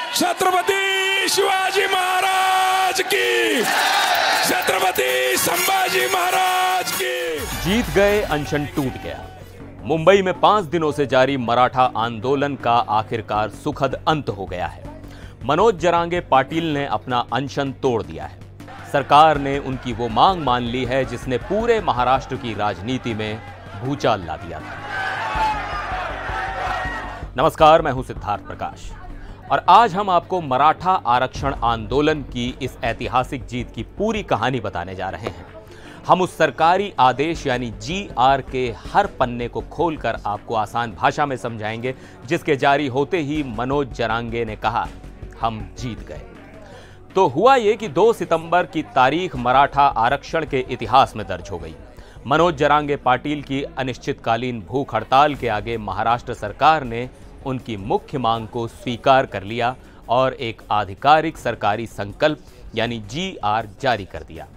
छत्रपति शिवाजी महाराज की, छत्रपति संभाजी महाराज की। जीत गए, अनशन टूट गया। मुंबई में 5 दिनों से जारी मराठा आंदोलन का आखिरकार सुखद अंत हो गया है। मनोज जरांगे पाटिल ने अपना अनशन तोड़ दिया है। सरकार ने उनकी वो मांग मान ली है जिसने पूरे महाराष्ट्र की राजनीति में भूचाल ला दिया था। नमस्कार, मैं हूं सिद्धार्थ प्रकाश और आज हम आपको मराठा आरक्षण आंदोलन की इस ऐतिहासिक जीत की पूरी कहानी बताने जा रहे हैं। हम उस सरकारी आदेश यानी GR के हर पन्ने को खोलकर आपको आसान भाषा में समझाएंगे जिसके जारी होते ही मनोज जरांगे ने कहा, हम जीत गए। तो हुआ ये कि 2 सितंबर की तारीख मराठा आरक्षण के इतिहास में दर्ज हो गई। मनोज जरांगे पाटिल की अनिश्चितकालीन भूख हड़ताल के आगे महाराष्ट्र सरकार ने उनकी मुख्य मांग को स्वीकार कर लिया और एक आधिकारिक सरकारी संकल्प यानी GR जारी कर दिया।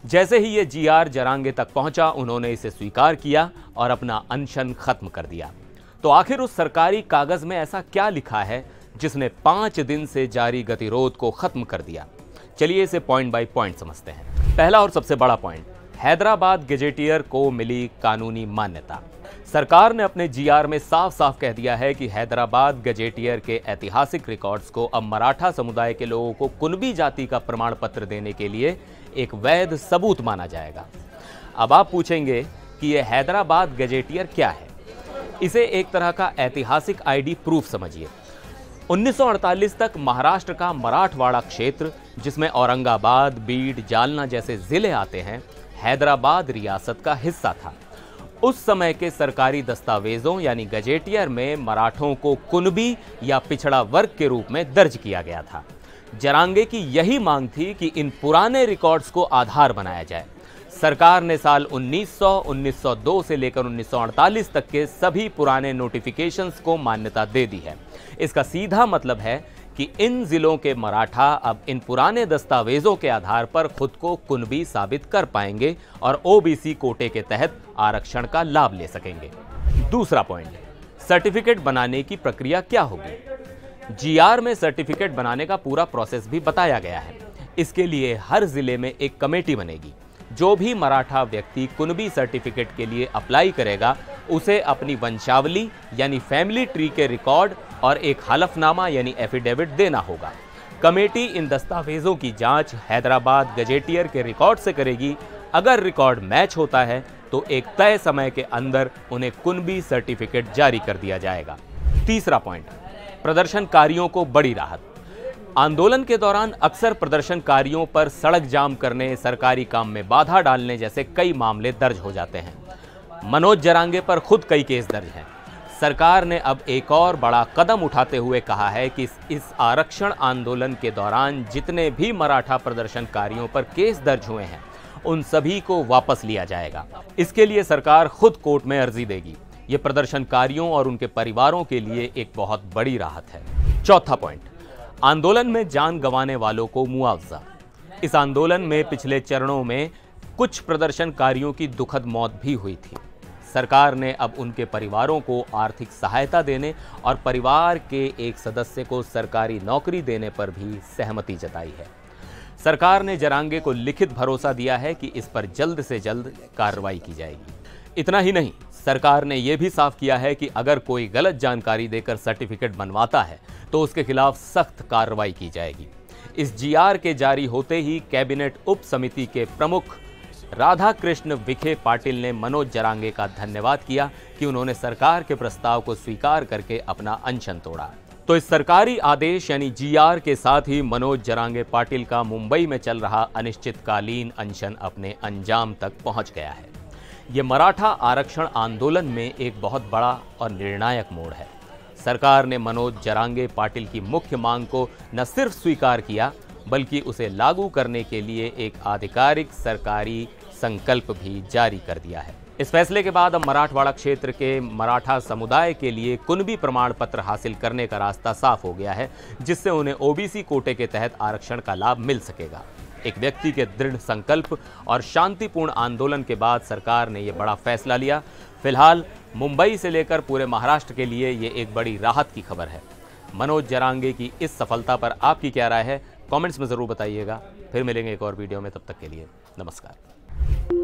जैसे ही ये GR जरांगे तक पहुंचा, उन्होंने इसे स्वीकार किया और अपना अनशन खत्म कर दिया। तो आखिर उस सरकारी कागज में ऐसा क्या लिखा है जिसने 5 दिन से जारी गतिरोध को खत्म कर दिया? चलिए इसे पॉइंट बाय पॉइंट समझते हैं। पहला और सबसे बड़ा पॉइंट, हैदराबाद गजेटियर को मिली कानूनी मान्यता। सरकार ने अपने GR में साफ साफ कह दिया है कि हैदराबाद गजेटियर के ऐतिहासिक रिकॉर्ड्स को अब मराठा समुदाय के लोगों को कुनबी जाति का प्रमाण पत्र देने के लिए एक वैध सबूत माना जाएगा। अब आप पूछेंगे कि यह हैदराबाद गजेटियर क्या है? इसे एक तरह का ऐतिहासिक ID प्रूफ समझिए। 1948 तक महाराष्ट्र का मराठवाड़ा क्षेत्र, जिसमें औरंगाबाद, बीड, जालना जैसे जिले आते हैं, हैदराबाद रियासत का हिस्सा था। उस समय के सरकारी दस्तावेजों यानी गजेटियर में मराठों को कुनबी या पिछड़ा वर्ग के रूप में दर्ज किया गया था। जरांगे की यही मांग थी कि इन पुराने रिकॉर्ड्स को आधार बनाया जाए। सरकार ने साल 1900, 1902 से लेकर 1948 तक के सभी पुराने नोटिफिकेशंस को मान्यता दे दी है। इसका सीधा मतलब है कि इन जिलों के मराठा अब इन पुराने दस्तावेजों के आधार पर खुद को कुनबी साबित कर पाएंगे और OBC कोटे के तहत आरक्षण का लाभ ले सकेंगे। दूसरा पॉइंट, सर्टिफिकेट बनाने की प्रक्रिया क्या होगी? GR में सर्टिफिकेट बनाने का पूरा प्रोसेस भी बताया गया है। इसके लिए हर जिले में एक कमेटी बनेगी। जो भी मराठा व्यक्ति कुनबी सर्टिफिकेट के लिए अप्लाई करेगा, उसे अपनी वंशावली यानी फैमिली ट्री के रिकॉर्ड और एक हलफनामा यानी एफिडेविट देना होगा। कमेटी इन दस्तावेजों की जांच हैदराबाद गजेटियर के रिकॉर्ड से करेगी। अगर रिकॉर्ड मैच होता है तो एक तय समय के अंदर उन्हें कुनबी सर्टिफिकेट जारी कर दिया जाएगा। तीसरा पॉइंट, प्रदर्शनकारियों को बड़ी राहत। आंदोलन के दौरान अक्सर प्रदर्शनकारियों पर सड़क जाम करने, सरकारी काम में बाधा डालने जैसे कई मामले दर्ज हो जाते हैं। मनोज जरांगे पर खुद कई केस दर्ज हैं। सरकार ने अब एक और बड़ा कदम उठाते हुए कहा है कि इस आरक्षण आंदोलन के दौरान जितने भी मराठा प्रदर्शनकारियों पर केस दर्ज हुए हैं, उन सभी को वापस लिया जाएगा। इसके लिए सरकार खुद कोर्ट में अर्जी देगी। ये प्रदर्शनकारियों और उनके परिवारों के लिए एक बहुत बड़ी राहत है। चौथा पॉइंट, आंदोलन में जान गंवाने वालों को मुआवजा। इस आंदोलन में पिछले चरणों में कुछ प्रदर्शनकारियों की दुखद मौत भी हुई थी। सरकार ने अब उनके परिवारों को आर्थिक सहायता देने और परिवार के एक सदस्य को सरकारी नौकरी देने पर भी सहमति जताई है। सरकार ने जरांगे को लिखित भरोसा दिया है कि इस पर जल्द से जल्द कार्रवाई की जाएगी। इतना ही नहीं, सरकार ने यह भी साफ किया है कि अगर कोई गलत जानकारी देकर सर्टिफिकेट बनवाता है तो उसके खिलाफ सख्त कार्रवाई की जाएगी। इस GR के जारी होते ही कैबिनेट उप समिति के प्रमुख राधाकृष्ण विखे पाटिल ने मनोज जरांगे का धन्यवाद किया कि उन्होंने सरकार के प्रस्ताव को स्वीकार करके अपना अनशन तोड़ा। तो इस सरकारी आदेश यानी GR के साथ ही मनोज जरांगे पाटिल का मुंबई में चल रहा अनिश्चितकालीन अनशन अपने अंजाम तक पहुंच गया है। ये मराठा आरक्षण आंदोलन में एक बहुत बड़ा और निर्णायक मोड़ है। सरकार ने मनोज जरांगे पाटिल की मुख्य मांग को न सिर्फ स्वीकार किया, बल्कि उसे लागू करने के लिए एक आधिकारिक सरकारी संकल्प भी जारी कर दिया है। इस फैसले के बाद अब मराठवाड़ा क्षेत्र के मराठा समुदाय के लिए कुनबी प्रमाण पत्र हासिल करने का रास्ता साफ हो गया है, जिससे उन्हें OBC कोटे के तहत आरक्षण का लाभ मिल सकेगा। एक व्यक्ति के दृढ़ संकल्प और शांतिपूर्ण आंदोलन के बाद सरकार ने यह बड़ा फैसला लिया। फिलहाल मुंबई से लेकर पूरे महाराष्ट्र के लिए ये एक बड़ी राहत की खबर है। मनोज जरांगे की इस सफलता पर आपकी क्या राय है, कमेंट्स में ज़रूर बताइएगा। फिर मिलेंगे एक और वीडियो में, तब तक के लिए नमस्कार।